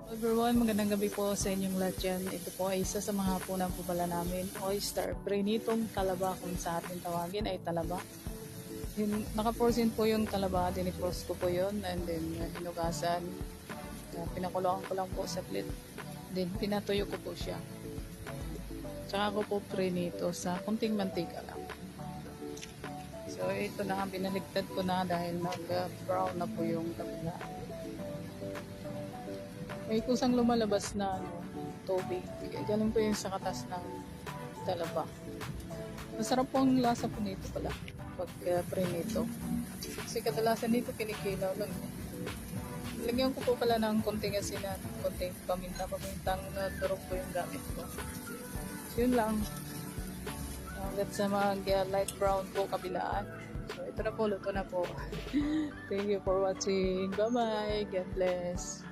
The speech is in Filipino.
Everyone, magandang gabi po sa inyong lahat dyan. Ito po ay isa sa mga hapunan po pala namin, oyster, prinitong talaba kung sa atin tawagin ay talaba. Yung, naka-portion po yung talaba, dinipros ko po yun, and then hinugasan. Pinakuloan ko lang po sa plate. Then pinatuyo ko po siya. Tsaka ko po prinito sa kunting mantika lang. So ito na, binaligtad ko na dahil nag-brown na po yung talaba. May kusang lumalabas na tubig. Galing po yung sa katas ng talaba. Masarap po ang lasa po nito pala pag prinito. Kasi kadalasan dito kinikilaw lang. Lagyan ko po pala ng konting asin at konting pamintang turok po yung gamit ko. So yun lang. Hanggat sa mga light brown po kabilaan. So ito na po, luto na po. Thank you for watching. Bye bye. God bless.